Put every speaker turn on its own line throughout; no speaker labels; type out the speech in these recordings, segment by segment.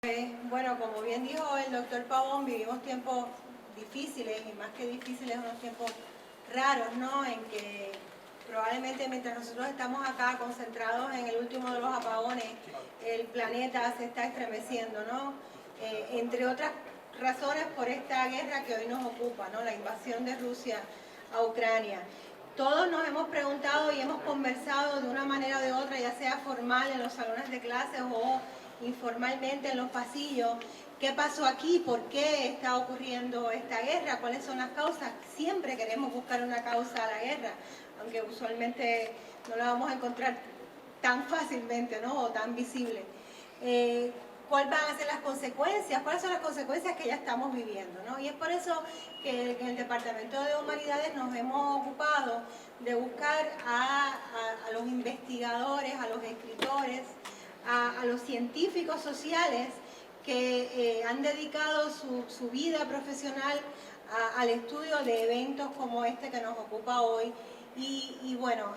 Bueno, como bien dijo el doctor Pavón, vivimos tiempos difíciles y más que difíciles, unos tiempos raros, ¿no? En que probablemente mientras nosotros estamos acá concentrados en el último de los apagones, el planeta se está estremeciendo, ¿no? Entre otras razones por esta guerra que hoy nos ocupa, ¿no? La invasión de Rusia a Ucrania. Todos nos hemos preguntado y hemos conversado de una manera o de otra, ya sea formal en los salones de clases o informalmente en los pasillos, qué pasó aquí, por qué está ocurriendo esta guerra, cuáles son las causas. Siempre queremos buscar una causa a la guerra, aunque usualmente no la vamos a encontrar tan fácilmente, ¿no? O tan visible. ¿Cuáles van a ser las consecuencias? ¿Cuáles son las consecuencias que ya estamos viviendo, ¿no? Y es por eso que en el Departamento de Humanidades nos hemos ocupado de buscar a los investigadores, a los escritores, a los científicos sociales que han dedicado su vida profesional al estudio de eventos como este que nos ocupa hoy. Y bueno,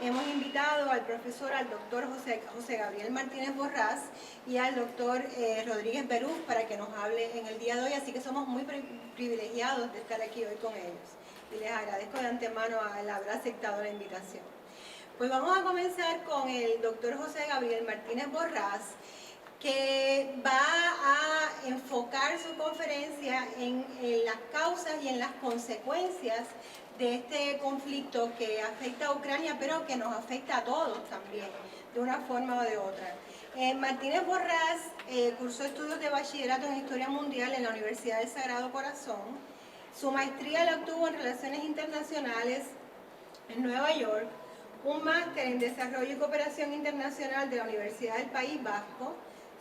hemos invitado al profesor, al doctor José Gabriel Martínez Borrás y al doctor Rodríguez Beruf para que nos hable en el día de hoy, así que somos muy privilegiados de estar aquí hoy con ellos. Y les agradezco de antemano el haber aceptado la invitación. Pues vamos a comenzar con el doctor José Gabriel Martínez Borrás, que va a enfocar su conferencia en las causas y en las consecuencias de este conflicto que afecta a Ucrania, pero que nos afecta a todos también, de una forma o de otra. Martínez Borrás cursó estudios de bachillerato en Historia Mundial en la Universidad del Sagrado Corazón. Su maestría la obtuvo en Relaciones Internacionales en Nueva York, un máster en Desarrollo y Cooperación Internacional de la Universidad del País Vasco,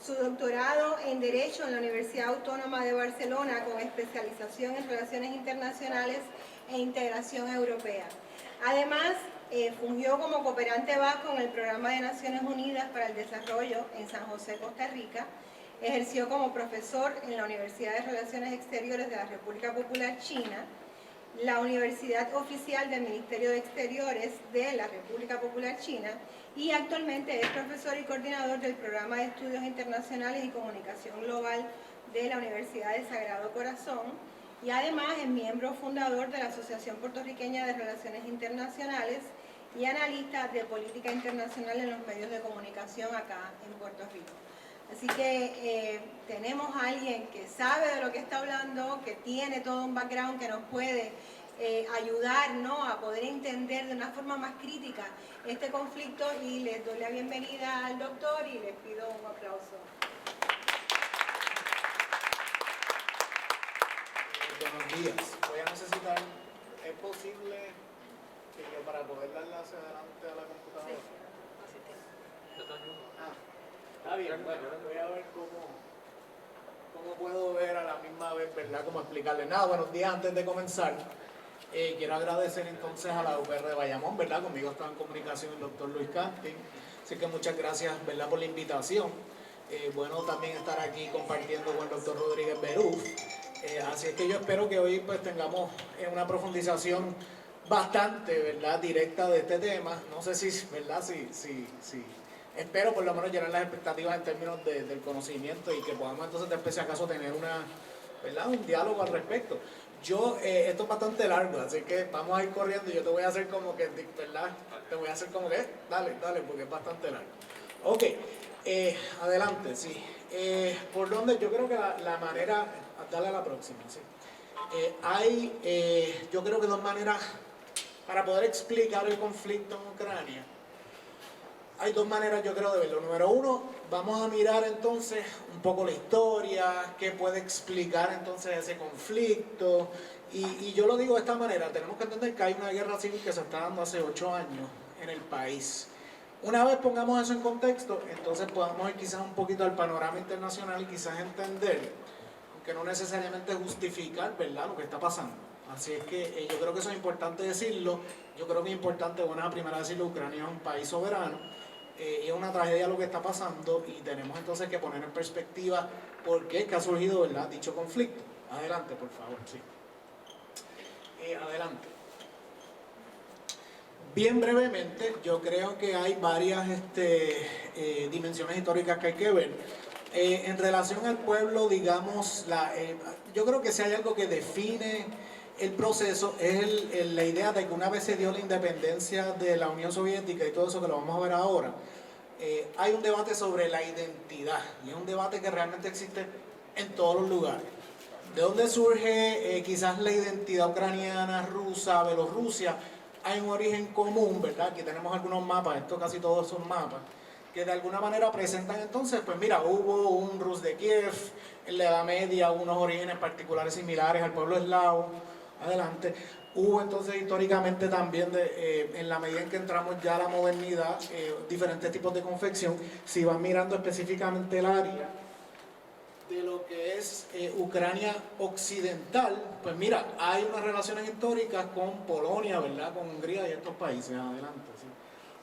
su doctorado en Derecho en la Universidad Autónoma de Barcelona con especialización en Relaciones Internacionales e Integración Europea. Además, fungió como cooperante vasco en el Programa de Naciones Unidas para el Desarrollo en San José, Costa Rica. Ejerció como profesor en la Universidad de Relaciones Exteriores de la República Popular China, la Universidad Oficial del Ministerio de Exteriores de la República Popular China, y actualmente es profesor y coordinador del Programa de Estudios Internacionales y Comunicación Global de la Universidad del Sagrado Corazón, y además es miembro fundador de la Asociación Puertorriqueña de Relaciones Internacionales y analista de política internacional en los medios de comunicación acá en Puerto Rico. Así que tenemos a alguien que sabe de lo que está hablando, que tiene todo un background que nos puede ayudar, ¿no?, a poder entender de una forma más crítica este conflicto, y les doy la bienvenida al doctor y les pido un aplauso.
Buenos días. Voy a necesitar, ¿es posible que yo para poder darle hacia adelante a la computadora? Está bien, bueno, voy a ver cómo puedo ver a la misma vez, ¿verdad?, cómo explicarle. Nada, buenos días. Antes de comenzar, quiero agradecer entonces a la UPR de Bayamón, ¿verdad? Conmigo está en comunicación el doctor Luis Cantin, así que muchas gracias, ¿verdad?, por la invitación. Bueno, también estar aquí compartiendo con el doctor Rodríguez Beruf. Así es que yo espero que hoy pues tengamos una profundización bastante, ¿verdad?, directa de este tema. No sé si, ¿verdad?, espero por lo menos llenar las expectativas en términos del conocimiento y que podamos entonces después si acaso tener ¿verdad?, un diálogo al respecto. Esto es bastante largo, así que vamos a ir corriendo y yo te voy a hacer como que, ¿verdad?, te voy a hacer como que, dale, porque es bastante largo. Ok, adelante, sí. Por donde yo creo que la manera, dale a la próxima, sí. Yo creo que dos maneras para poder explicar el conflicto en Ucrania. Hay dos maneras, yo creo, de verlo. Número uno, vamos a mirar entonces un poco la historia, qué puede explicar entonces ese conflicto. Y yo lo digo de esta manera, tenemos que entender que hay una guerra civil que se está dando hace 8 años en el país. Una vez pongamos eso en contexto, entonces podamos ir quizás un poquito al panorama internacional y quizás entender, aunque no necesariamente justificar, ¿verdad?, lo que está pasando. Así es que yo creo que eso es importante decirlo. Yo creo que es importante, bueno, a primera decirlo, Ucrania es un país soberano. Y es una tragedia lo que está pasando y tenemos entonces que poner en perspectiva por qué es que ha surgido, ¿verdad?, dicho conflicto. Adelante, por favor, sí. Adelante. Bien brevemente, yo creo que hay varias dimensiones históricas que hay que ver. En relación al pueblo, digamos, yo creo que si hay algo que define el proceso es la idea de que una vez se dio la independencia de la Unión Soviética y todo eso que lo vamos a ver ahora, hay un debate sobre la identidad y es un debate que realmente existe en todos los lugares. ¿De dónde surge quizás la identidad ucraniana, rusa, Bielorrusia? Hay un origen común, ¿verdad? Aquí tenemos algunos mapas, esto casi todos son mapas, que de alguna manera presentan entonces, pues mira, hubo un Rus de Kiev, en la Edad Media, unos orígenes particulares similares al pueblo eslavo, adelante. Hubo entonces históricamente también, en la medida en que entramos ya a la modernidad, diferentes tipos de confección. Si van mirando específicamente el área de lo que es Ucrania occidental, pues mira, hay unas relaciones históricas con Polonia, ¿verdad? Con Hungría y estos países, adelante. ¿Sí?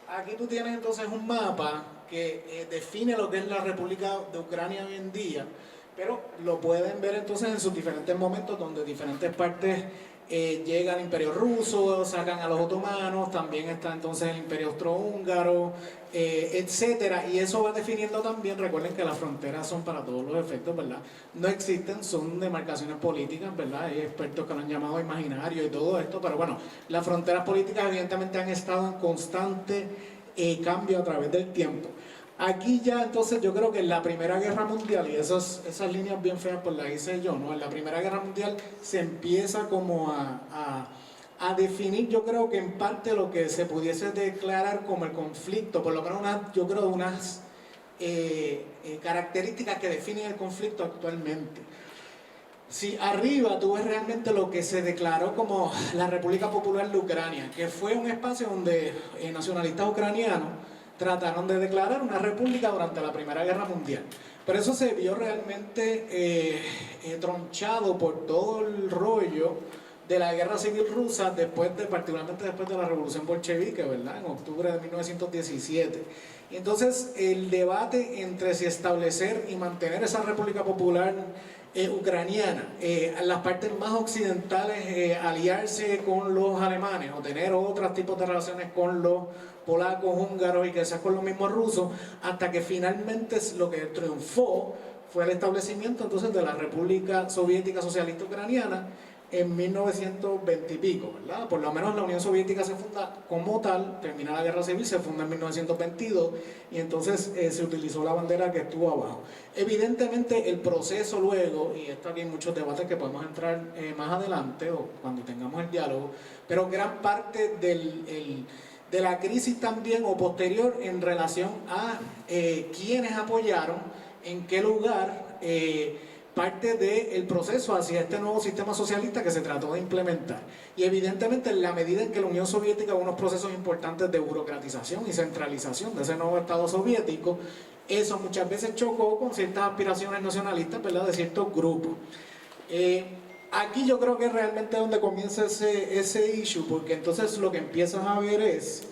Aquí tú tienes entonces un mapa que define lo que es la República de Ucrania hoy en día, pero lo pueden ver entonces en sus diferentes momentos donde diferentes partes llega el Imperio Ruso, sacan a los otomanos, también está entonces el Imperio Austrohúngaro, etcétera, y eso va definiendo también. Recuerden que las fronteras son para todos los efectos, ¿verdad? No existen, son demarcaciones políticas, ¿verdad? Hay expertos que lo han llamado imaginario y todo esto, pero bueno, las fronteras políticas evidentemente han estado en constante cambio a través del tiempo. Aquí ya entonces yo creo que en la Primera Guerra Mundial, y esas líneas bien feas pues las hice yo, ¿no? En la Primera Guerra Mundial se empieza como a definir, yo creo que en parte lo que se pudiese declarar como el conflicto, por lo menos yo creo unas características que definen el conflicto actualmente. Si arriba tú ves realmente lo que se declaró como la República Popular de Ucrania, que fue un espacio donde nacionalistas ucranianos trataron de declarar una república durante la Primera Guerra Mundial. Pero eso se vio realmente tronchado por todo el rollo de la Guerra Civil Rusa, particularmente después de la Revolución Bolchevique, ¿verdad? En octubre de 1917. Y entonces el debate entre si establecer y mantener esa República Popular ucraniana, las partes más occidentales aliarse con los alemanes o tener otros tipos de relaciones con los polacos, húngaros y quizás con los mismos rusos, hasta que finalmente lo que triunfó fue el establecimiento entonces de la República Soviética Socialista Ucraniana en 1920 y pico, ¿verdad? Por lo menos la Unión Soviética se funda como tal, termina la Guerra Civil, se funda en 1922 y entonces se utilizó la bandera que estuvo abajo. Evidentemente el proceso luego, y esto aquí hay muchos debates que podemos entrar más adelante o cuando tengamos el diálogo, pero gran parte de la crisis también o posterior en relación a quienes apoyaron, en qué lugar, parte del proceso hacia este nuevo sistema socialista que se trató de implementar. Y evidentemente en la medida en que la Unión Soviética hubo unos procesos importantes de burocratización y centralización de ese nuevo Estado soviético, eso muchas veces chocó con ciertas aspiraciones nacionalistas, ¿verdad?, de ciertos grupos. Aquí yo creo que es realmente donde comienza ese issue, porque entonces lo que empiezas a ver es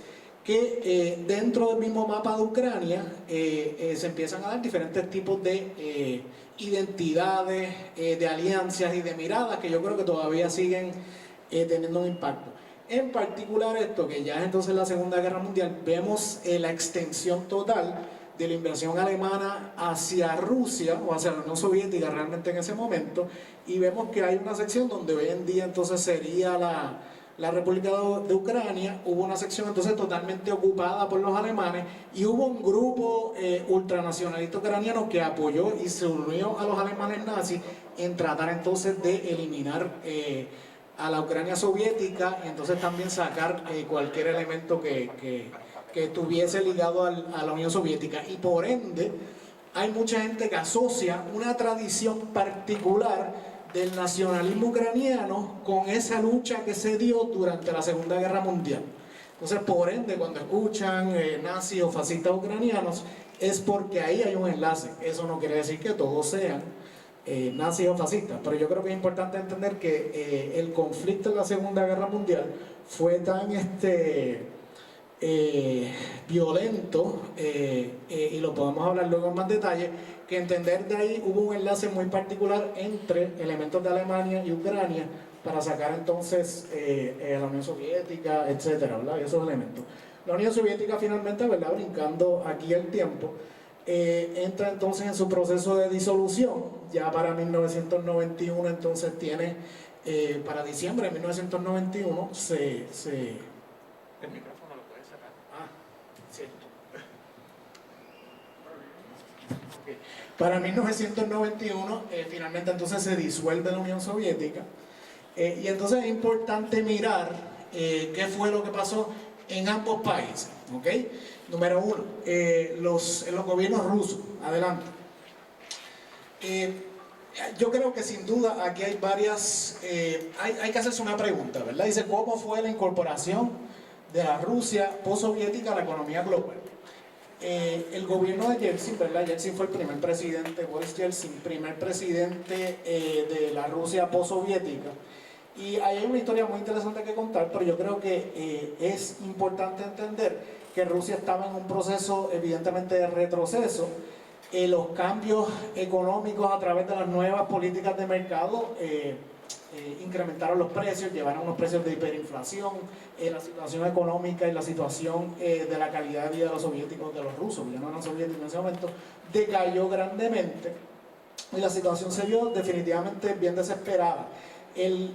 que dentro del mismo mapa de Ucrania se empiezan a dar diferentes tipos de identidades, de alianzas y de miradas que yo creo que todavía siguen teniendo un impacto. En particular esto, que ya es entonces la Segunda Guerra Mundial, vemos la extensión total de la invasión alemana hacia Rusia o hacia la Unión Soviética realmente en ese momento, y vemos que hay una sección donde hoy en día entonces sería la República de Ucrania. Hubo una sección entonces totalmente ocupada por los alemanes y hubo un grupo ultranacionalista ucraniano que apoyó y se unió a los alemanes nazis en tratar entonces de eliminar a la Ucrania soviética y entonces también sacar cualquier elemento que estuviese ligado a la Unión Soviética, y por ende hay mucha gente que asocia una tradición particular del nacionalismo ucraniano con esa lucha que se dio durante la Segunda Guerra Mundial. Entonces, por ende, cuando escuchan nazis o fascistas ucranianos, es porque ahí hay un enlace. Eso no quiere decir que todos sean nazis o fascistas, pero yo creo que es importante entender que el conflicto en la Segunda Guerra Mundial fue tan violento, y lo podemos hablar luego en más detalle, que entender de ahí hubo un enlace muy particular entre elementos de Alemania y Ucrania para sacar entonces a la Unión Soviética, etcétera, ¿verdad? Y esos elementos. La Unión Soviética finalmente, ¿verdad?, brincando aquí el tiempo, entra entonces en su proceso de disolución. Ya para 1991 entonces tiene, para diciembre de 1991
El micrófono lo puedes sacar.
Ah, cierto. Okay. Para 1991 finalmente entonces se disuelve la Unión Soviética, y entonces es importante mirar qué fue lo que pasó en ambos países, ¿ok? Número uno, los gobiernos rusos. Adelante. Yo creo que sin duda aquí hay varias, hay que hacerse una pregunta, ¿verdad? Dice, ¿cómo fue la incorporación de la Rusia postsoviética a la economía global? El gobierno de Yeltsin, ¿verdad? Yeltsin fue el primer presidente, Boris Yeltsin, primer presidente de la Rusia postsoviética. Y ahí hay una historia muy interesante que contar, pero yo creo que es importante entender que Rusia estaba en un proceso evidentemente de retroceso. Los cambios económicos a través de las nuevas políticas de mercado incrementaron los precios, llevaron unos precios de hiperinflación. La situación económica y la situación de la calidad de vida de los soviéticos, de los rusos, ya no eran soviéticos en ese momento, decayó grandemente y la situación se vio definitivamente bien desesperada.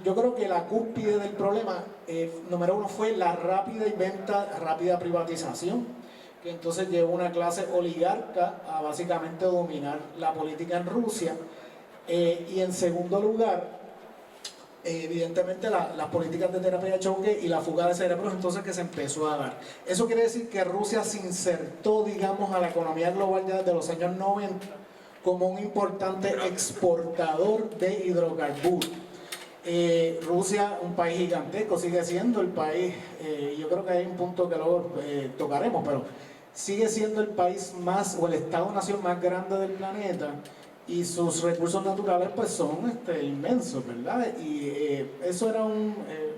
Yo creo que la cúspide del problema, número uno, fue la rápida privatización, que entonces llevó una clase oligarca a básicamente dominar la política en Rusia. Y en segundo lugar, evidentemente las políticas de terapia de choque y la fuga de cerebros entonces que se empezó a dar. Eso quiere decir que Rusia se insertó, digamos, a la economía global ya desde los años 90 como un importante exportador de hidrocarburos. Rusia, un país gigantesco, sigue siendo el país, yo creo que hay un punto que luego tocaremos, pero sigue siendo el país más, o el estado-nación más grande del planeta, y sus recursos naturales pues son inmensos, ¿verdad? Y eso era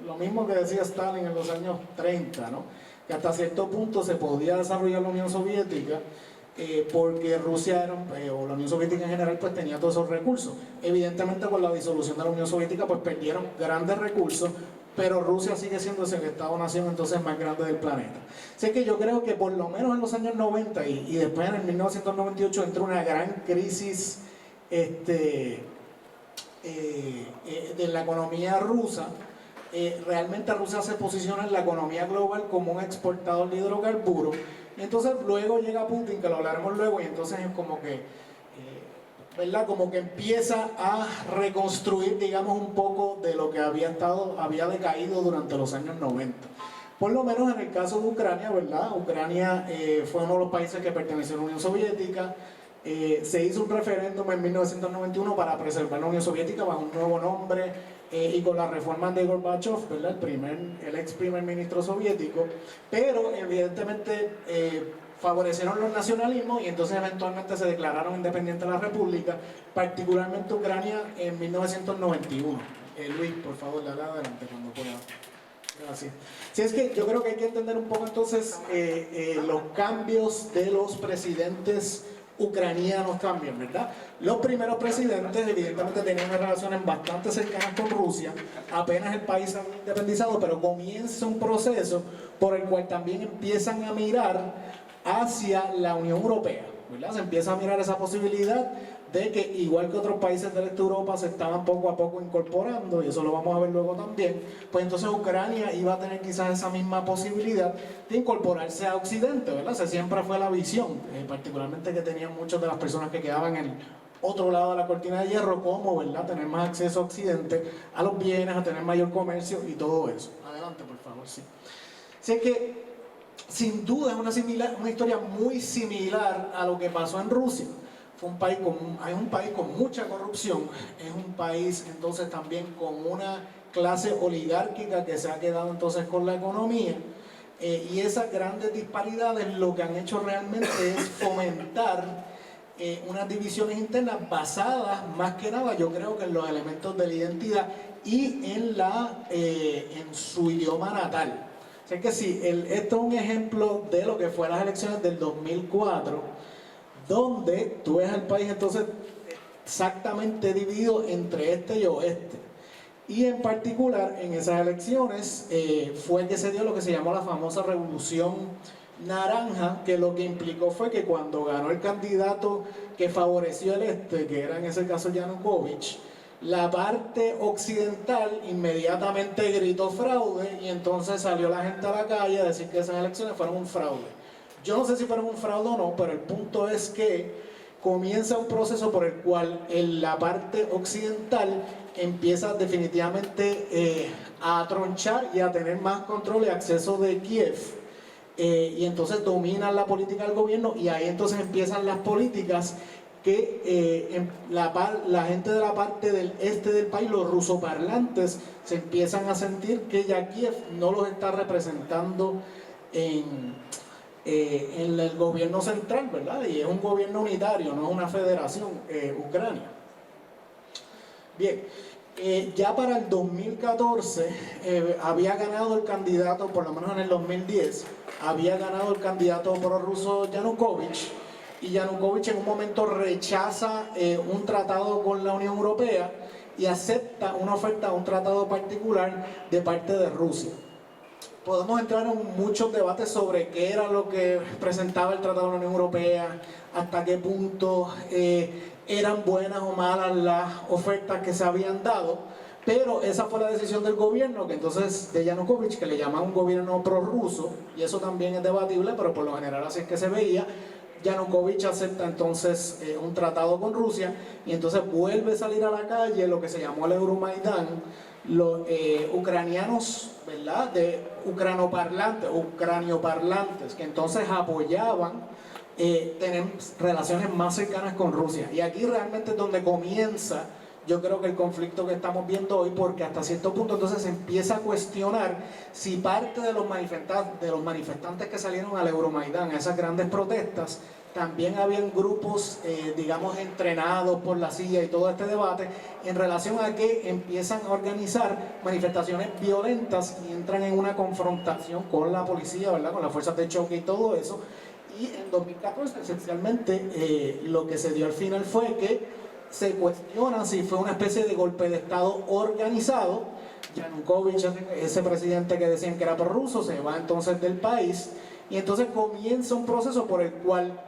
lo mismo que decía Stalin en los años 30, ¿no? Que hasta cierto punto se podía desarrollar la Unión Soviética, porque Rusia o la Unión Soviética en general pues tenía todos esos recursos. Evidentemente con la disolución de la Unión Soviética pues perdieron grandes recursos, pero Rusia sigue siendo el estado-nación entonces más grande del planeta. Así que yo creo que por lo menos en los años 90 y después en el 1998 entró una gran crisis de la economía rusa. Realmente Rusia se posiciona en la economía global como un exportador de hidrocarburos. Y entonces luego llega Putin, que lo hablaremos luego, y entonces es como que, ¿verdad? Como que empieza a reconstruir, digamos, un poco de lo que había decaído durante los años 90. Por lo menos en el caso de Ucrania, ¿verdad? Ucrania fue uno de los países que perteneció a la Unión Soviética. Se hizo un referéndum en 1991 para preservar la Unión Soviética bajo un nuevo nombre, y con las reformas de Gorbachev, ¿verdad? El ex primer ministro soviético, pero evidentemente favorecieron los nacionalismos y entonces eventualmente se declararon independientes de la república, particularmente Ucrania en 1991. Luis, por favor, dale adelante cuando pueda. Gracias. Sí, es que yo creo que hay que entender un poco entonces los cambios de los presidentes ucranianos también, ¿verdad? Los primeros presidentes evidentemente tenían unas relaciones bastante cercanas con Rusia, apenas el país se había independizado, pero comienza un proceso por el cual también empiezan a mirar hacia la Unión Europea, ¿verdad? Se empieza a mirar esa posibilidad de que, igual que otros países del este de Europa se estaban poco a poco incorporando, y eso lo vamos a ver luego también, pues entonces Ucrania iba a tener quizás esa misma posibilidad de incorporarse a Occidente, ¿verdad? Esa siempre fue la visión, particularmente que tenían muchas de las personas que quedaban en el otro lado de la cortina de hierro, como, ¿verdad?, tener más acceso a Occidente, a los bienes, a tener mayor comercio y todo eso. Adelante, por favor, sí. Así que, sin duda, es una historia muy similar a lo que pasó en Rusia. Es un país con mucha corrupción, es un país entonces también con una clase oligárquica que se ha quedado entonces con la economía, y esas grandes disparidades lo que han hecho realmente es fomentar unas divisiones internas basadas más que nada, yo creo, que en los elementos de la identidad y en su idioma natal. O sea que sí, esto es un ejemplo de lo que fue las elecciones del 2004, donde tú ves al país entonces exactamente dividido entre este y oeste. Y en particular en esas elecciones fue que se dio lo que se llamó la famosa revolución naranja, que lo que implicó fue que cuando ganó el candidato que favoreció el este, que era en ese caso Yanukovych, la parte occidental inmediatamente gritó fraude y entonces salió la gente a la calle a decir que esas elecciones fueron un fraude. Yo no sé si fueron un fraude o no, pero el punto es que comienza un proceso por el cual en la parte occidental empieza definitivamente a tronchar y a tener más control y acceso de Kiev. Y entonces dominan la política del gobierno y ahí entonces empiezan las políticas que la gente de la parte del este del país, los rusoparlantes, se empiezan a sentir que ya Kiev no los está representando en el gobierno central, ¿verdad? Y es un gobierno unitario, no es una federación, Ucrania. Bien, ya para el 2014 había ganado el candidato, por lo menos en el 2010, había ganado el candidato prorruso Yanukovych, y Yanukovych en un momento rechaza un tratado con la Unión Europea y acepta una oferta de un tratado particular de parte de Rusia. Podemos entrar en muchos debates sobre qué era lo que presentaba el Tratado de la Unión Europea, hasta qué punto eran buenas o malas las ofertas que se habían dado, pero esa fue la decisión del gobierno, que entonces de Yanukovych, que le llaman un gobierno prorruso, y eso también es debatible, pero por lo general así es que se veía. Yanukovych acepta entonces un tratado con Rusia y entonces vuelve a salir a la calle lo que se llamó el Euromaidán. Los ucranianos, ¿verdad?, de ucranioparlantes, que entonces apoyaban tener relaciones más cercanas con Rusia. Y aquí realmente es donde comienza, yo creo que el conflicto que estamos viendo hoy, porque hasta cierto punto entonces se empieza a cuestionar si parte de los manifestantes que salieron al Euromaidán, a esas grandes protestas, también habían grupos, digamos, entrenados por la CIA y todo este debate en relación a que empiezan a organizar manifestaciones violentas y entran en una confrontación con la policía, ¿verdad?, con las fuerzas de choque y todo eso. Y en 2014 esencialmente lo que se dio al final fue que se cuestiona si fue una especie de golpe de Estado organizado. Yanukovych, ese presidente que decían que era prorruso, se va entonces del país y entonces comienza un proceso por el cual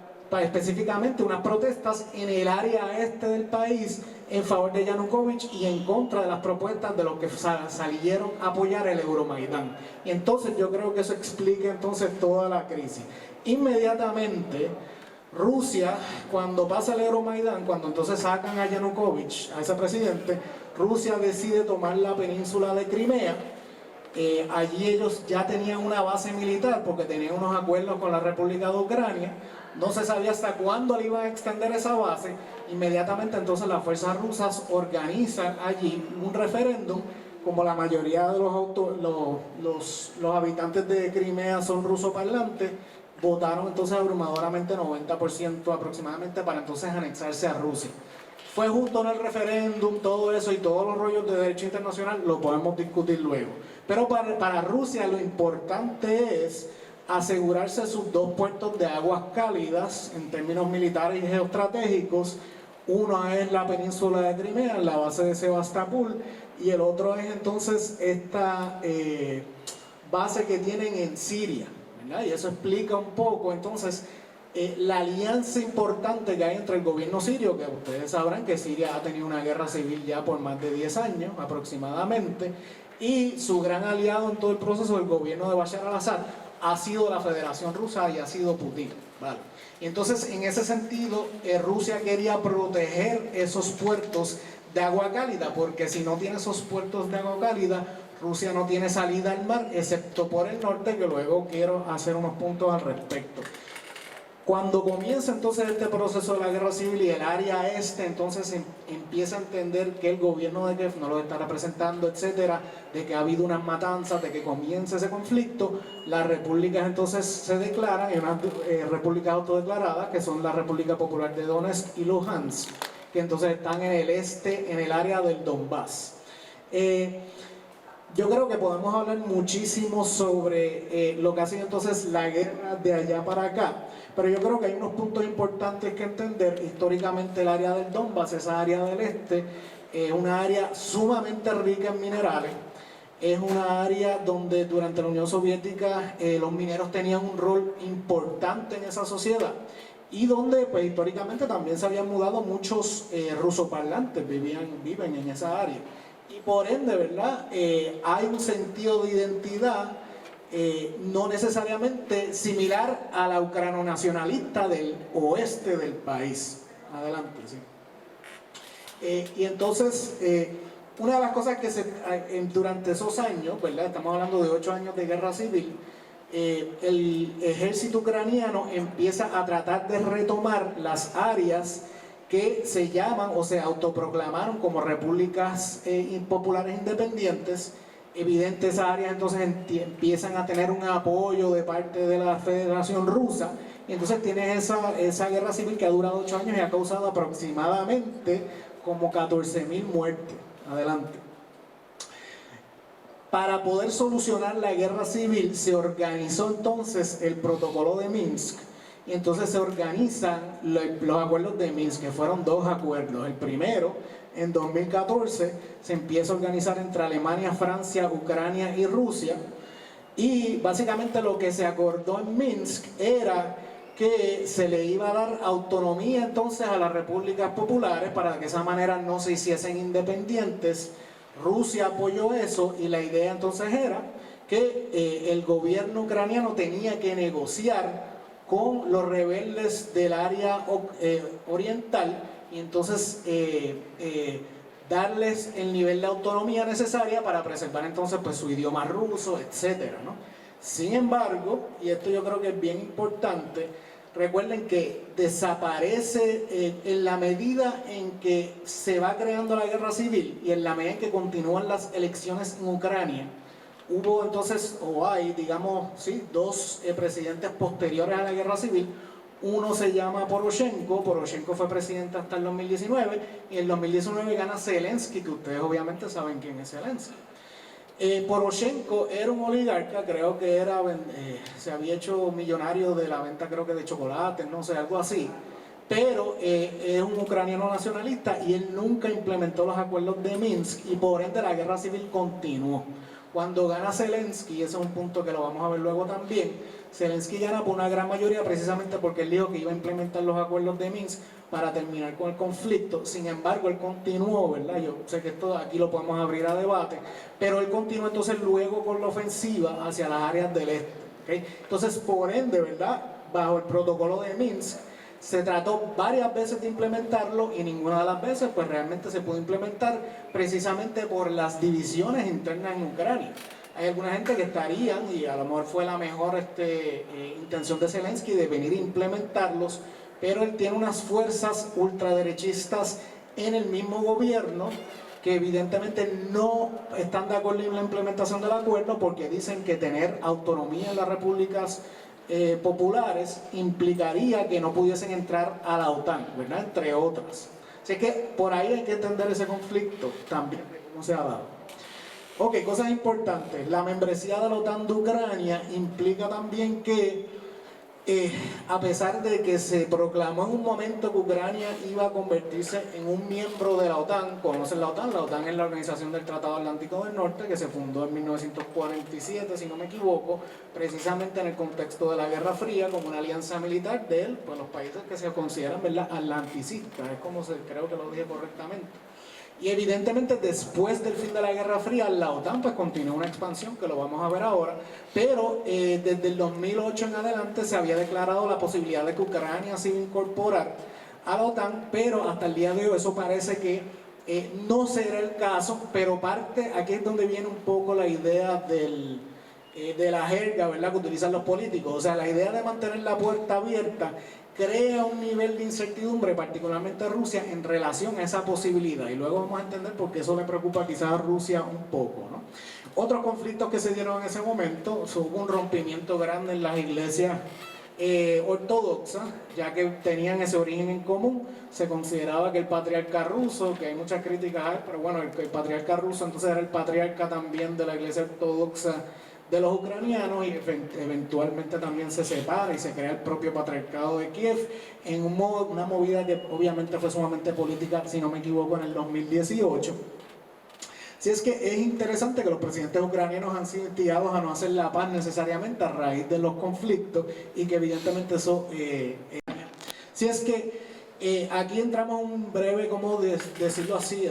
específicamente unas protestas en el área este del país en favor de Yanukovych y en contra de las propuestas de los que salieron a apoyar el Euromaidán. Y entonces yo creo que eso explica entonces toda la crisis. Inmediatamente Rusia, cuando pasa el Euromaidán, cuando entonces sacan a Yanukovych, a ese presidente, Rusia decide tomar la península de Crimea. Allí ellos ya tenían una base militar porque tenían unos acuerdos con la República de Ucrania. No se sabía hasta cuándo le iban a extender esa base. Inmediatamente entonces las fuerzas rusas organizan allí un referéndum. Como la mayoría de los habitantes de Crimea son rusoparlantes, votaron entonces abrumadoramente 90% aproximadamente para entonces anexarse a Rusia. Fue justo en el referéndum, todo eso y todos los rollos de derecho internacional lo podemos discutir luego. Pero para Rusia lo importante es asegurarse sus dos puertos de aguas cálidas en términos militares y geoestratégicos. Uno es la península de Crimea, la base de Sebastopol, y el otro es entonces esta base que tienen en Siria, ¿verdad? Y eso explica un poco entonces la alianza importante que hay entre el gobierno sirio, que ustedes sabrán que Siria ha tenido una guerra civil ya por más de 10 años aproximadamente, y su gran aliado en todo el proceso del gobierno de Bashar al-Assad ha sido la Federación Rusa y ha sido Putin, ¿vale? Y entonces en ese sentido Rusia quería proteger esos puertos de agua cálida, porque si no tiene esos puertos de agua cálida, Rusia no tiene salida al mar, excepto por el norte, que luego quiero hacer unos puntos al respecto. Cuando comienza entonces este proceso de la guerra civil y el área este entonces empieza a entender que el gobierno de Kiev no lo está representando, etcétera, de que ha habido unas matanzas, de que comienza ese conflicto, las repúblicas entonces se declaran, hay unas repúblicas autodeclaradas que son la República Popular de Donetsk y Luhansk, que entonces están en el este, en el área del Donbass. Yo creo que podemos hablar muchísimo sobre lo que ha sido entonces la guerra de allá para acá, pero yo creo que hay unos puntos importantes que entender. Históricamente el área del Donbass, esa área del este, es una área sumamente rica en minerales. es una área donde durante la Unión Soviética los mineros tenían un rol importante en esa sociedad y donde pues, históricamente también se habían mudado muchos rusoparlantes, viven en esa área. Y por ende, ¿verdad? Hay un sentido de identidad no necesariamente similar a la ucrano-nacionalista del oeste del país. Adelante, sí. Y entonces, una de las cosas que durante esos años, ¿verdad? Estamos hablando de 8 años de guerra civil, el ejército ucraniano empieza a tratar de retomar las áreas que se llaman o se autoproclamaron como repúblicas populares independientes. Evidente, esas áreas entonces empiezan a tener un apoyo de parte de la Federación Rusa, y entonces tienes esa guerra civil que ha durado 8 años y ha causado aproximadamente como 14.000 muertes. Adelante. Para poder solucionar la guerra civil se organizó entonces el protocolo de Minsk, y entonces se organizan los acuerdos de Minsk, que fueron 2 acuerdos. El primero, en 2014, se empieza a organizar entre Alemania, Francia, Ucrania y Rusia, y básicamente lo que se acordó en Minsk era que se le iba a dar autonomía entonces a las repúblicas populares para que de esa manera no se hiciesen independientes. Rusia apoyó eso y la idea entonces era que el gobierno ucraniano tenía que negociar con los rebeldes del área oriental y entonces darles el nivel de autonomía necesaria para preservar entonces pues su idioma ruso, etcétera, ¿no? Sin embargo, y esto yo creo que es bien importante, recuerden que desaparece en la medida en que se va creando la guerra civil y en la medida en que continúan las elecciones en Ucrania. Hubo entonces, o hay, digamos, ¿sí? 2 presidentes posteriores a la guerra civil. Uno se llama Poroshenko fue presidente hasta el 2019, y en el 2019 gana Zelensky, que ustedes obviamente saben quién es Zelensky. Poroshenko era un oligarca, creo que se había hecho millonario de la venta, creo que de chocolates, no sé, algo así, pero es un ucraniano nacionalista y él nunca implementó los acuerdos de Minsk y por ende la guerra civil continuó. Cuando gana Zelensky, ese es un punto que lo vamos a ver luego también, Zelensky gana por una gran mayoría precisamente porque él dijo que iba a implementar los acuerdos de Minsk para terminar con el conflicto. Sin embargo, él continuó, ¿verdad? Yo sé que esto aquí lo podemos abrir a debate, pero él continuó entonces luego con la ofensiva hacia las áreas del este, ¿okay? Entonces, por ende, ¿verdad? Bajo el protocolo de Minsk, se trató varias veces de implementarlo y ninguna de las veces pues realmente se pudo implementar precisamente por las divisiones internas en Ucrania. Hay alguna gente que estarían, y a lo mejor fue la mejor intención de Zelensky de venir a implementarlos, pero él tiene unas fuerzas ultraderechistas en el mismo gobierno que evidentemente no están de acuerdo en la implementación del acuerdo porque dicen que tener autonomía en las repúblicas populares implicaría que no pudiesen entrar a la OTAN, ¿verdad? Entre otras. Así que por ahí hay que entender ese conflicto también, cómo se ha dado. Ok, cosas importantes. La membresía de la OTAN de Ucrania implica también que a pesar de que se proclamó en un momento que Ucrania iba a convertirse en un miembro de la OTAN, conocen la OTAN es la Organización del Tratado Atlántico del Norte, que se fundó en 1947, si no me equivoco, precisamente en el contexto de la Guerra Fría, como una alianza militar de pues, los países que se consideran, ¿verdad?, atlanticistas, es como creo que lo dije correctamente. Y evidentemente después del fin de la Guerra Fría la OTAN pues continuó una expansión que lo vamos a ver ahora, pero desde el 2008 en adelante se había declarado la posibilidad de que Ucrania se iba a incorporar a la OTAN, pero hasta el día de hoy eso parece que no será el caso, pero aquí es donde viene un poco la idea de la jerga, ¿verdad?, que utilizan los políticos. O sea, la idea de mantener la puerta abierta crea un nivel de incertidumbre, particularmente a Rusia, en relación a esa posibilidad. Y luego vamos a entender por qué eso le preocupa quizás a Rusia un poco, ¿no? Otros conflictos que se dieron en ese momento, hubo un rompimiento grande en las iglesias ortodoxas, ya que tenían ese origen en común. Se consideraba que el patriarca ruso, que hay muchas críticas, pero bueno, el patriarca ruso entonces era el patriarca también de la iglesia ortodoxa de los ucranianos, y eventualmente también se separa y se crea el propio patriarcado de Kiev en una movida que obviamente fue sumamente política, si no me equivoco, en el 2018. Si es que es interesante que los presidentes ucranianos han sido instigados a no hacer la paz necesariamente a raíz de los conflictos y que evidentemente eso... si es que aquí entramos un breve, como decirlo así,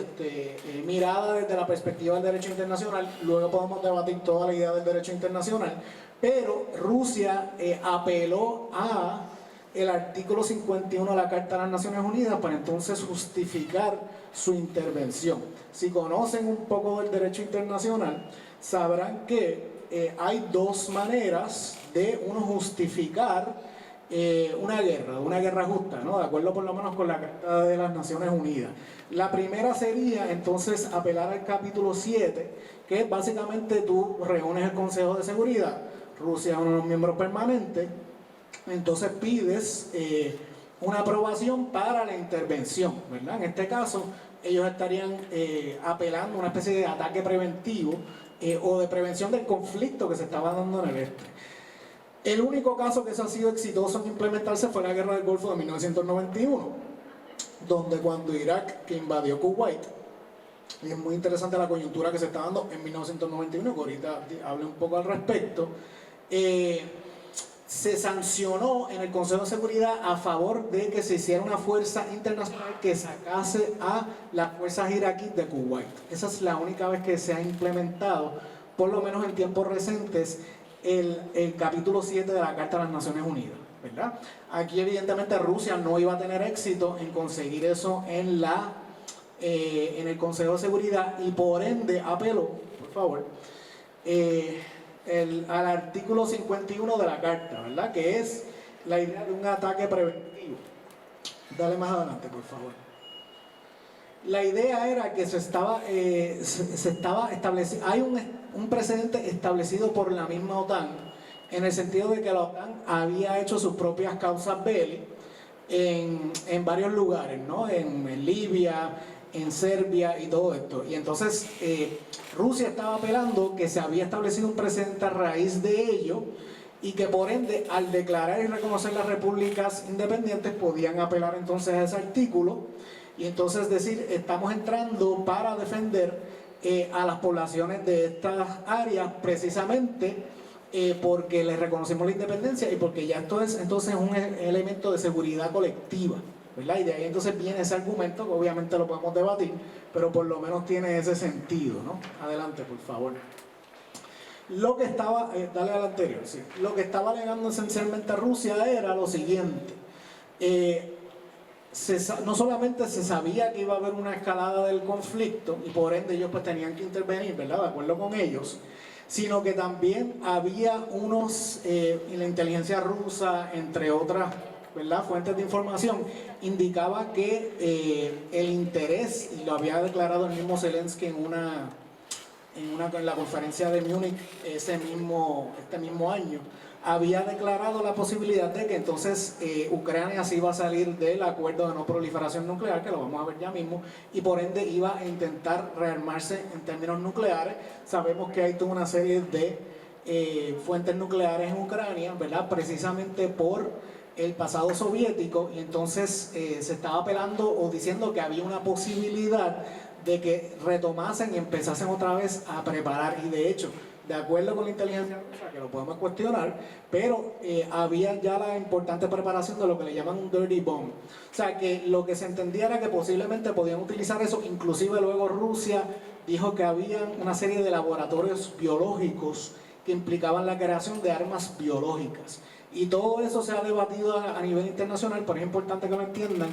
mirada desde la perspectiva del derecho internacional, luego podemos debatir toda la idea del derecho internacional, pero Rusia apeló a el artículo 51 de la Carta de las Naciones Unidas para entonces justificar su intervención. Si conocen un poco del derecho internacional, sabrán que hay dos maneras de uno justificar una guerra justa, ¿no? De acuerdo por lo menos con la Carta de las Naciones Unidas. La primera sería entonces apelar al capítulo 7, que básicamente tú reúnes el Consejo de Seguridad, Rusia es uno de los miembros permanentes, entonces pides una aprobación para la intervención, ¿verdad? En este caso, ellos estarían apelando a una especie de ataque preventivo o de prevención del conflicto que se estaba dando en el este. El único caso que se ha sido exitoso en implementarse fue la Guerra del Golfo de 1991, donde cuando Irak, que invadió Kuwait, y es muy interesante la coyuntura que se está dando en 1991, que ahorita hable un poco al respecto, se sancionó en el Consejo de Seguridad a favor de que se hiciera una fuerza internacional que sacase a las fuerzas iraquíes de Kuwait. Esa es la única vez que se ha implementado, por lo menos en tiempos recientes, el capítulo 7 de la Carta de las Naciones Unidas, ¿verdad? Aquí evidentemente Rusia no iba a tener éxito en conseguir eso en el Consejo de Seguridad y por ende apeló, por favor, al artículo 51 de la Carta, ¿verdad? Que es la idea de un ataque preventivo. Dale más adelante, por favor. La idea era que se estaba estableciendo, hay un precedente establecido por la misma OTAN, en el sentido de que la OTAN había hecho sus propias causas belli en varios lugares, ¿no? En Libia, en Serbia y todo esto. Y entonces Rusia estaba apelando que se había establecido un precedente a raíz de ello y que por ende al declarar y reconocer las repúblicas independientes podían apelar entonces a ese artículo y entonces decir, estamos entrando para defender a las poblaciones de estas áreas precisamente porque les reconocemos la independencia y porque ya esto es entonces un elemento de seguridad colectiva, ¿verdad? Y de ahí entonces viene ese argumento que obviamente lo podemos debatir, pero por lo menos tiene ese sentido, ¿no? Adelante, por favor. Lo que estaba, dale al anterior, sí. Lo que estaba alegando esencialmente a Rusia era lo siguiente. No solamente se sabía que iba a haber una escalada del conflicto y por ende ellos pues tenían que intervenir, ¿verdad? De acuerdo con ellos, sino que también había y la inteligencia rusa, entre otras, ¿verdad?, fuentes de información, indicaba que el interés, y lo había declarado el mismo Zelensky en la conferencia de Múnich este mismo año, había declarado la posibilidad de que entonces Ucrania se iba a salir del acuerdo de no proliferación nuclear, que lo vamos a ver ya mismo, y por ende iba a intentar rearmarse en términos nucleares. Sabemos que hay toda una serie de fuentes nucleares en Ucrania, ¿verdad?, precisamente por el pasado soviético, y entonces se estaba apelando o diciendo que había una posibilidad de que retomasen y empezasen otra vez a preparar, y de hecho, de acuerdo con la inteligencia rusa, que lo podemos cuestionar, pero había ya la importante preparación de lo que le llaman un dirty bomb. O sea, que lo que se entendía era que posiblemente podían utilizar eso, inclusive luego Rusia dijo que había una serie de laboratorios biológicos que implicaban la creación de armas biológicas. Y todo eso se ha debatido a nivel internacional, pero es importante que lo entiendan,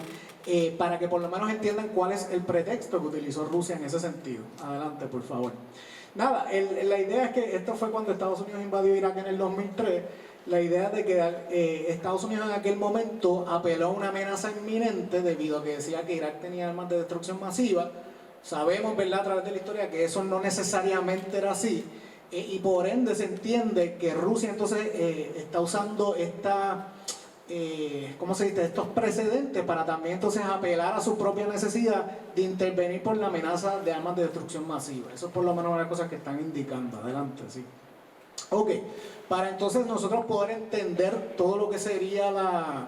para que por lo menos entiendan cuál es el pretexto que utilizó Rusia en ese sentido. Adelante, por favor. Nada, la idea es que esto fue cuando Estados Unidos invadió Irak en el 2003. La idea de que Estados Unidos en aquel momento apeló a una amenaza inminente debido a que decía que Irak tenía armas de destrucción masiva. Sabemos, ¿verdad?, a través de la historia que eso no necesariamente era así. Y por ende se entiende que Rusia entonces está usando ¿cómo se dice?, estos precedentes para también entonces apelar a su propia necesidad de intervenir por la amenaza de armas de destrucción masiva. Eso es por lo menos una cosa que están indicando. Adelante, sí. Ok, para entonces nosotros poder entender todo lo que sería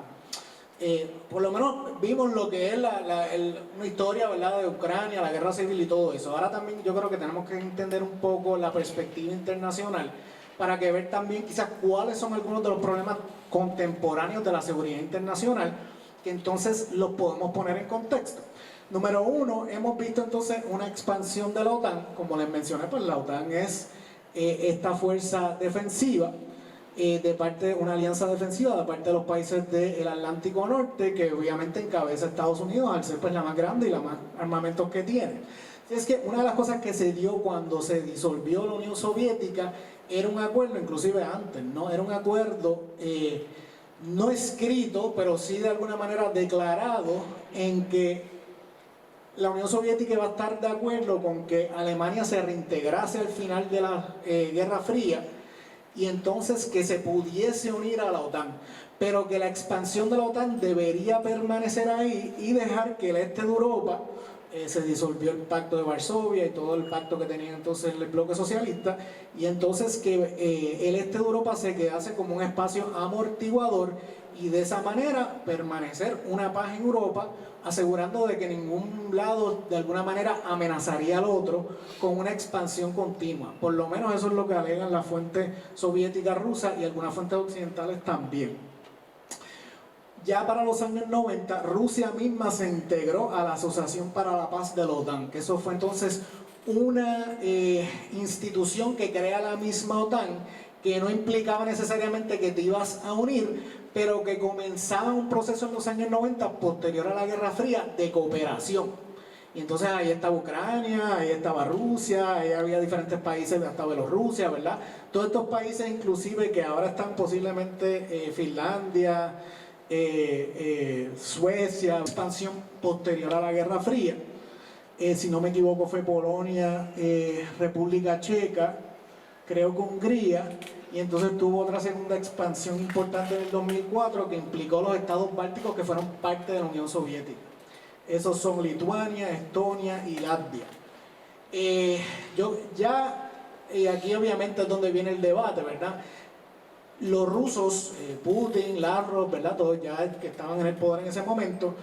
por lo menos vimos lo que es una historia, ¿verdad?, de Ucrania, la guerra civil y todo eso. Ahora también yo creo que tenemos que entender un poco la perspectiva internacional para que ver también quizás cuáles son algunos de los problemas contemporáneos de la seguridad internacional, que entonces los podemos poner en contexto. Número uno, hemos visto entonces una expansión de la OTAN. Como les mencioné, pues la OTAN es esta fuerza defensiva, de parte de una alianza defensiva de parte de los países del Atlántico Norte, que obviamente encabeza Estados Unidos al ser pues la más grande y la más armamentos que tiene. Es que una de las cosas que se dio cuando se disolvió la Unión Soviética era un acuerdo, inclusive antes, ¿no? Era un acuerdo no escrito, pero sí de alguna manera declarado, en que la Unión Soviética iba a estar de acuerdo con que Alemania se reintegrase al final de la Guerra Fría, y entonces que se pudiese unir a la OTAN, pero que la expansión de la OTAN debería permanecer ahí y dejar que el este de Europa, se disolvió el pacto de Varsovia y todo el pacto que tenía entonces el bloque socialista, y entonces que el este de Europa se quedase como un espacio amortiguador, y de esa manera permanecer una paz en Europa, asegurando de que ningún lado de alguna manera amenazaría al otro con una expansión continua. Por lo menos eso es lo que alegan las fuentes soviéticas, rusas y algunas fuentes occidentales también. Ya para los años 90, Rusia misma se integró a la Asociación para la Paz de la OTAN, que eso fue entonces una institución que crea la misma OTAN, que no implicaba necesariamente que te ibas a unir, pero que comenzaba un proceso en los años 90, posterior a la Guerra Fría, de cooperación. Y entonces ahí estaba Ucrania, ahí estaba Rusia, ahí había diferentes países, hasta Bielorrusia, ¿verdad? Todos estos países inclusive que ahora están posiblemente Finlandia, Suecia, expansión posterior a la Guerra Fría. Si no me equivoco fue Polonia, República Checa, creo que Hungría, y entonces tuvo otra segunda expansión importante en el 2004 que implicó los estados bálticos que fueron parte de la Unión Soviética. Esos son Lituania, Estonia y Latvia. Aquí obviamente es donde viene el debate, ¿verdad? Los rusos, Putin, Lavrov, ¿verdad?, todos ya que estaban en el poder en ese momento,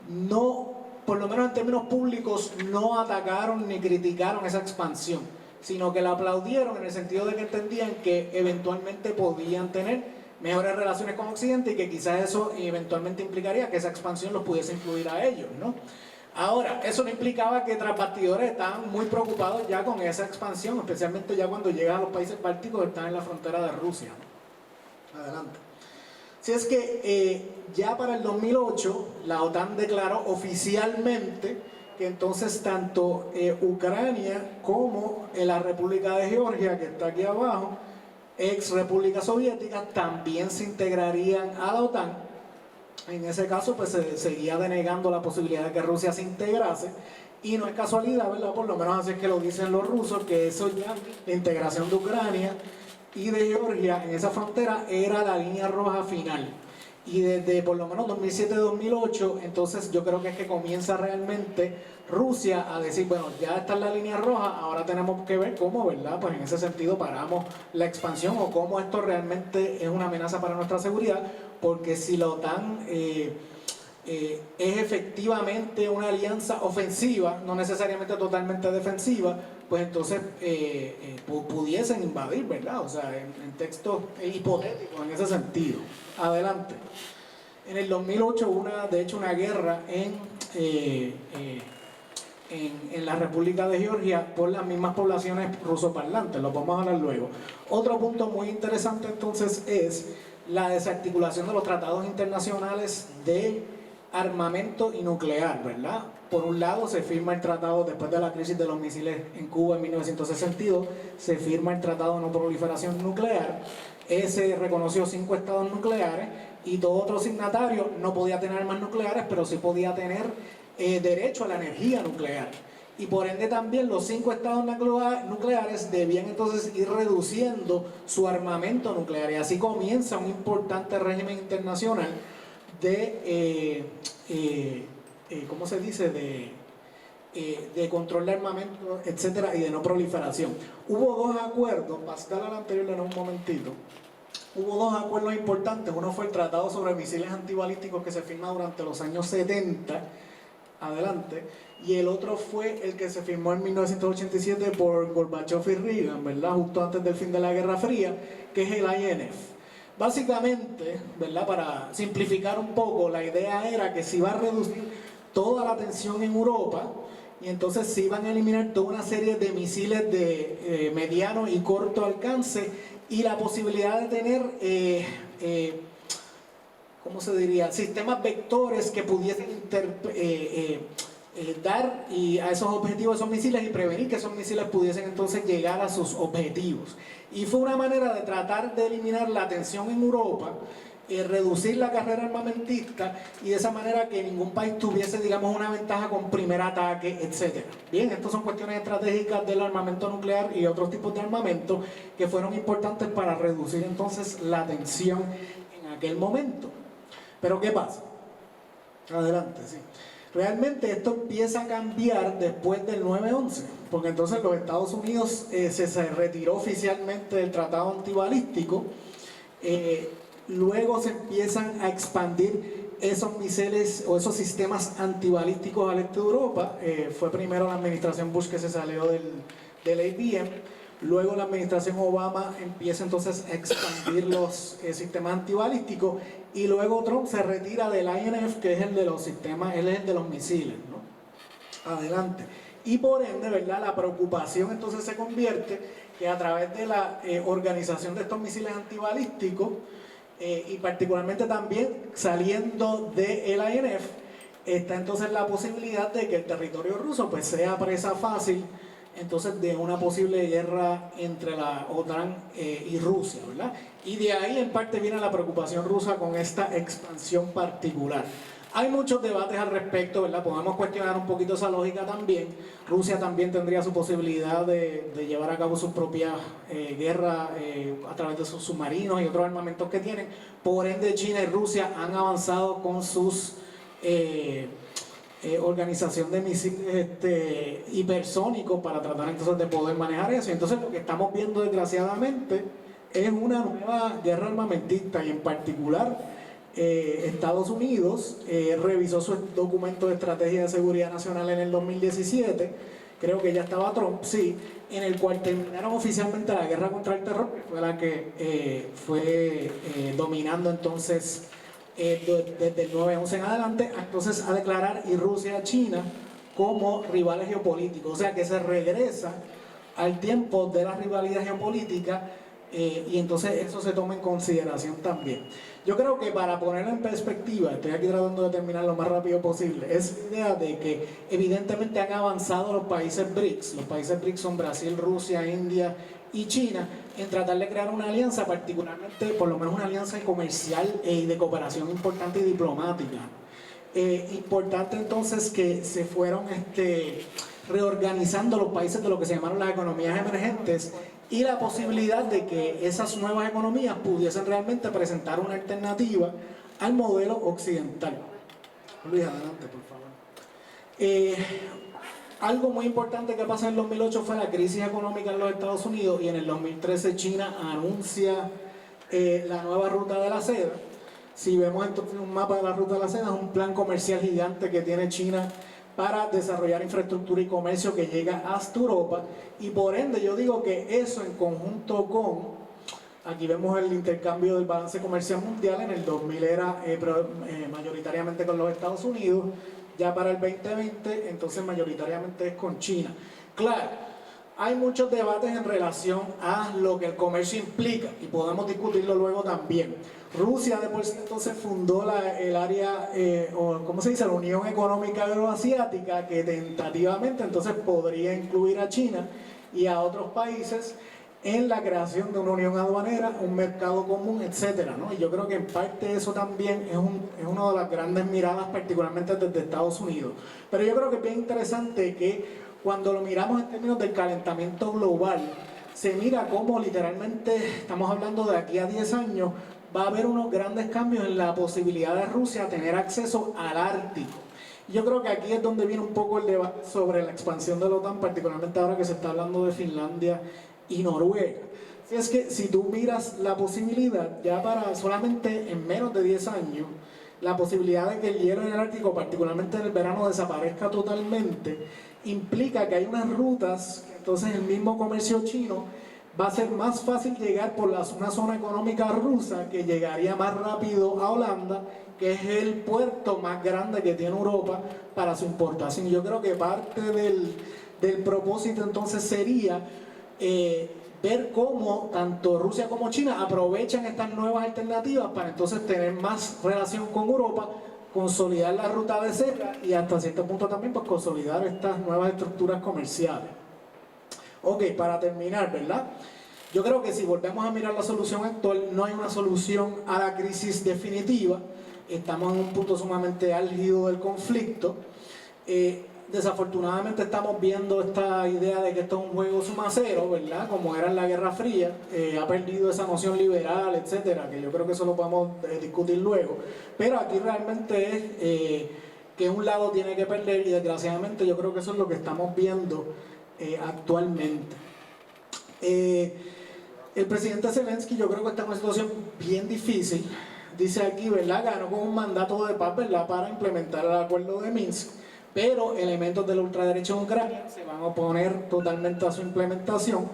no, por lo menos en términos públicos, no atacaron ni criticaron esa expansión, sino que la aplaudieron en el sentido de que entendían que eventualmente podían tener mejores relaciones con Occidente y que quizás eso eventualmente implicaría que esa expansión los pudiese incluir a ellos, ¿no? Ahora, eso no implicaba que tras bastidores estaban muy preocupados ya con esa expansión, especialmente ya cuando llegan a los países bálticos que están en la frontera de Rusia, ¿no? Adelante. Si es que ya para el 2008 la OTAN declaró oficialmente que entonces tanto Ucrania como la República de Georgia, que está aquí abajo, ex República Soviética, también se integrarían a la OTAN. En ese caso pues se seguía denegando la posibilidad de que Rusia se integrase, y no es casualidad, ¿verdad?, por lo menos así es que lo dicen los rusos, que eso ya, la integración de Ucrania y de Georgia en esa frontera era la línea roja final. Y desde por lo menos 2007-2008, entonces yo creo que es que comienza realmente Rusia a decir, bueno, ya está en la línea roja, ahora tenemos que ver cómo, ¿verdad?, pues en ese sentido paramos la expansión, o cómo esto realmente es una amenaza para nuestra seguridad, porque si la OTAN es efectivamente una alianza ofensiva, no necesariamente totalmente defensiva, pues entonces pudiesen invadir, ¿verdad? O sea, en textos hipotéticos en ese sentido. Adelante. En el 2008 hubo de hecho una guerra en la República de Georgia por las mismas poblaciones rusoparlantes, lo vamos a hablar luego. Otro punto muy interesante entonces es la desarticulación de los tratados internacionales de armamento y nuclear, ¿verdad? Por un lado se firma el tratado, después de la crisis de los misiles en Cuba en 1962, se firma el tratado de no proliferación nuclear. Ese reconoció 5 estados nucleares, y todo otro signatario no podía tener armas nucleares, pero sí podía tener derecho a la energía nuclear. Y por ende también los 5 estados nucleares debían entonces ir reduciendo su armamento nuclear, y así comienza un importante régimen internacional de ¿cómo se dice?, de control de armamento, etcétera, y de no proliferación. Hubo 2 acuerdos, pasar al anterior en un momentito, hubo dos acuerdos importantes. Uno fue el Tratado sobre Misiles Antibalísticos que se firma durante los años 70, adelante, y el otro fue el que se firmó en 1987 por Gorbachev y Reagan, ¿verdad? Justo antes del fin de la Guerra Fría, que es el INF. Básicamente, ¿verdad? Para simplificar un poco, la idea era que se iba a reducir toda la tensión en Europa y entonces se iban a eliminar toda una serie de misiles de mediano y corto alcance y la posibilidad de tener, ¿cómo se diría?, sistemas vectores que pudiesen dar a esos objetivos, esos misiles, y prevenir que esos misiles pudiesen entonces llegar a sus objetivos. Y fue una manera de tratar de eliminar la tensión en Europa, reducir la carrera armamentista y de esa manera que ningún país tuviese, digamos, una ventaja con primer ataque, etc. Bien, estas son cuestiones estratégicas del armamento nuclear y otros tipos de armamento que fueron importantes para reducir entonces la tensión en aquel momento. Pero ¿qué pasa? Adelante, sí. Realmente esto empieza a cambiar después del 9/11, porque entonces los Estados Unidos se retiró oficialmente del Tratado Antibalístico. Luego se empiezan a expandir esos misiles o esos sistemas antibalísticos al este de Europa. Fue primero la administración Bush que se salió del ABM. Luego la administración Obama empieza entonces a expandir los sistemas antibalísticos y luego Trump se retira del INF, que es el de los sistemas, él es el de los misiles, ¿no? Adelante. Y por ende, ¿verdad?, la preocupación entonces se convierte que a través de la organización de estos misiles antibalísticos y particularmente también saliendo del INF, está entonces la posibilidad de que el territorio ruso pues sea presa fácil entonces de una posible guerra entre la OTAN y Rusia, ¿verdad? Y de ahí en parte viene la preocupación rusa con esta expansión particular. Hay muchos debates al respecto, ¿verdad? Podemos cuestionar un poquito esa lógica también. Rusia también tendría su posibilidad de llevar a cabo su propia guerra a través de sus submarinos y otros armamentos que tienen. Por ende, China y Rusia han avanzado con sus organización de misiles hipersónicos para tratar entonces de poder manejar eso. Entonces lo que estamos viendo desgraciadamente es una nueva guerra armamentista y en particular Estados Unidos revisó su documento de estrategia de seguridad nacional en el 2017, creo que ya estaba Trump, sí, en el cual terminaron oficialmente la guerra contra el terror, que fue la que fue dominando entonces desde el 9/11 en adelante, entonces a declarar y Rusia y China como rivales geopolíticos, o sea que se regresa al tiempo de la rivalidad geopolítica y entonces eso se toma en consideración también. Yo creo que para ponerlo en perspectiva, estoy aquí tratando de terminar lo más rápido posible, es la idea de que evidentemente han avanzado los países BRICS. Los países BRICS son Brasil, Rusia, India y China en tratar de crear una alianza, particularmente por lo menos una alianza comercial y de cooperación importante y diplomática. Importante entonces que se fueron reorganizando los países de lo que se llamaron las economías emergentes y la posibilidad de que esas nuevas economías pudiesen realmente presentar una alternativa al modelo occidental. Luis, adelante, por favor. Algo muy importante que pasa en el 2008 fue la crisis económica en los Estados Unidos y en el 2013 China anuncia la nueva ruta de la seda. Si vemos entonces un mapa de la ruta de la seda, es un plan comercial gigante que tiene China para desarrollar infraestructura y comercio que llega hasta Europa y por ende yo digo que eso en conjunto con, aquí vemos el intercambio del balance comercial mundial, en el 2000 era mayoritariamente con los Estados Unidos, ya para el 2020 entonces mayoritariamente es con China. Claro, hay muchos debates en relación a lo que el comercio implica y podemos discutirlo luego también. Rusia de por sí entonces fundó el área, ¿cómo se dice?, la Unión Económica Euroasiática, que tentativamente entonces podría incluir a China y a otros países en la creación de una unión aduanera, un mercado común, etcétera, ¿no? Y yo creo que en parte eso también es una de las grandes miradas, particularmente desde Estados Unidos. Pero yo creo que es bien interesante que cuando lo miramos en términos del calentamiento global, se mira cómo literalmente, estamos hablando de aquí a 10 años, va a haber unos grandes cambios en la posibilidad de Rusia tener acceso al Ártico. Yo creo que aquí es donde viene un poco el debate sobre la expansión de la OTAN, particularmente ahora que se está hablando de Finlandia y Noruega.
Si es que si tú miras la posibilidad, ya para solamente en menos de 10 años, la posibilidad de que el hielo en el Ártico, particularmente en el verano, desaparezca totalmente, implica que hay unas rutas que entonces el mismo comercio chino va a ser más fácil llegar por una zona económica rusa, que llegaría más rápido a Holanda, que es el puerto más grande que tiene Europa para su importación. Yo creo que parte del propósito entonces sería ver cómo tanto Rusia como China aprovechan estas nuevas alternativas para entonces tener más relación con Europa, consolidar la ruta de seda y hasta cierto punto también pues consolidar estas nuevas estructuras comerciales. Ok, para terminar, ¿verdad? Yo creo que si volvemos a mirar la solución actual, no hay una solución a la crisis definitiva. Estamos en un punto sumamente álgido del conflicto. Desafortunadamente estamos viendo esta idea de que esto es un juego suma cero, ¿verdad? Como era en la Guerra Fría, ha perdido esa noción liberal, etcétera, que yo creo que eso lo podemos discutir luego. Pero aquí realmente es que un lado tiene que perder y desgraciadamente yo creo que eso es lo que estamos viendo actualmente. El presidente Zelensky yo creo que está en una situación bien difícil. Dice aquí, ¿verdad? Ganó con un mandato de paz, ¿verdad? Para implementar el acuerdo de Minsk, pero elementos de la ultraderecha en Ucrania se van a oponer totalmente a su implementación.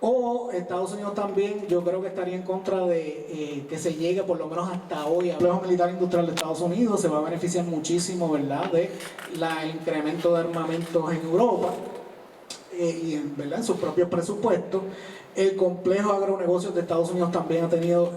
O Estados Unidos también, yo creo que estaría en contra de que se llegue por lo menos hasta hoy al complejo militar industrial de Estados Unidos. Se va a beneficiar muchísimo, ¿verdad?, de el incremento de armamentos en Europa y ¿verdad?, en sus propios presupuestos. El complejo agronegocios de Estados Unidos también ha tenido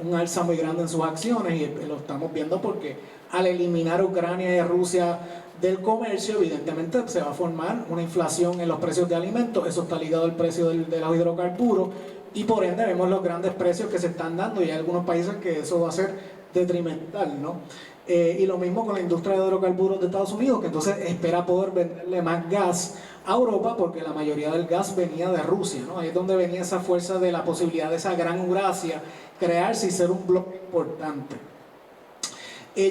un alza muy grande en sus acciones y lo estamos viendo porque al eliminar Ucrania y Rusia del comercio, evidentemente se va a formar una inflación en los precios de alimentos. Eso está ligado al precio de los hidrocarburos y por ende vemos los grandes precios que se están dando y hay algunos países que eso va a ser detrimental, ¿no? Y lo mismo con la industria de hidrocarburos de Estados Unidos, que entonces espera poder venderle más gas a Europa porque la mayoría del gas venía de Rusia, ¿no? Ahí es donde venía esa fuerza de la posibilidad de esa gran Eurasia crearse y ser un bloque importante.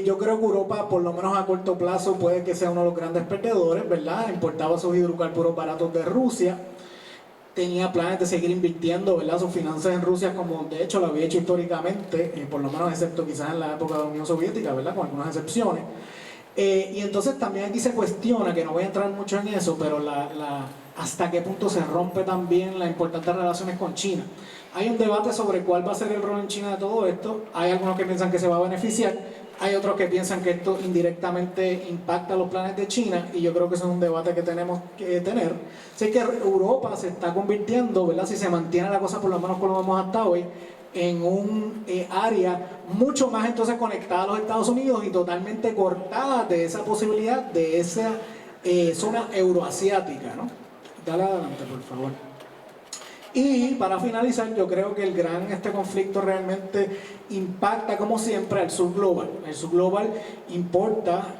Yo creo que Europa, por lo menos a corto plazo, puede que sea uno de los grandes perdedores, ¿verdad? Importaba sus hidrocarburos baratos de Rusia, tenía planes de seguir invirtiendo, ¿verdad?, sus finanzas en Rusia, como de hecho lo había hecho históricamente, por lo menos excepto quizás en la época de la Unión Soviética, ¿verdad?, con algunas excepciones. Y entonces también aquí se cuestiona, que no voy a entrar mucho en eso, pero hasta qué punto se rompe también las importantes relaciones con China. Hay un debate sobre cuál va a ser el rol en China de todo esto. Hay algunos que piensan que se va a beneficiar, hay otros que piensan que esto indirectamente impacta los planes de China y yo creo que eso es un debate que tenemos que tener. Sé que Europa se está convirtiendo, ¿verdad?, si se mantiene la cosa por lo menos como lo vemos hasta hoy, en un área mucho más entonces conectada a los Estados Unidos y totalmente cortada de esa posibilidad de esa zona euroasiática, ¿no? Dale adelante, por favor. Y para finalizar, yo creo que este conflicto realmente impacta, como siempre, al sur global. El sur global importa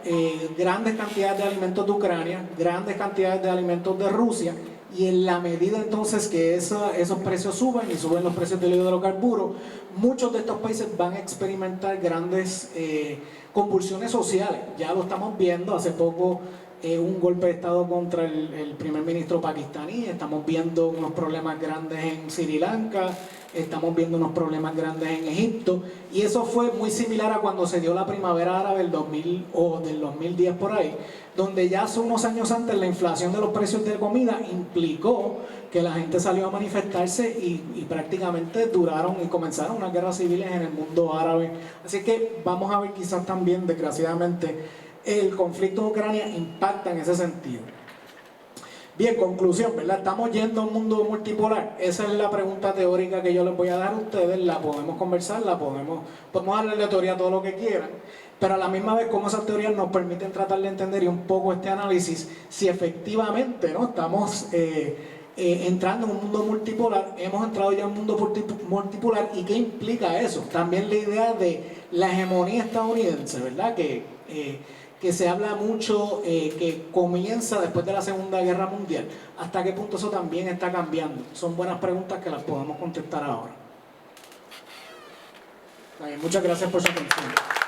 grandes cantidades de alimentos de Ucrania, grandes cantidades de alimentos de Rusia, y en la medida entonces que esos precios suben y suben los precios del hidrocarburos, muchos de estos países van a experimentar grandes convulsiones sociales. Ya lo estamos viendo, hace poco un golpe de estado contra el primer ministro pakistaní, estamos viendo unos problemas grandes en Sri Lanka, estamos viendo unos problemas grandes en Egipto, y eso fue muy similar a cuando se dio la primavera árabe del 2000 o del 2010 por ahí, donde ya hace unos años antes la inflación de los precios de comida implicó que la gente salió a manifestarse y prácticamente duraron y comenzaron unas guerras civiles en el mundo árabe. Así que vamos a ver quizás también, desgraciadamente, el conflicto de Ucrania impacta en ese sentido. Bien, conclusión, ¿verdad? Estamos yendo a un mundo multipolar. Esa es la pregunta teórica que yo les voy a dar a ustedes. La podemos conversar, podemos darle de teoría todo lo que quieran, pero a la misma vez como esas teorías nos permiten tratar de entender y un poco este análisis, si efectivamente, ¿no?, estamos entrando en un mundo multipolar, hemos entrado ya en un mundo multipolar, y qué implica eso. También la idea de la hegemonía estadounidense, ¿verdad?, que se habla mucho, que comienza después de la Segunda Guerra Mundial. ¿Hasta qué punto eso también está cambiando? Son buenas preguntas que las podemos contestar ahora. Muchas gracias por su atención.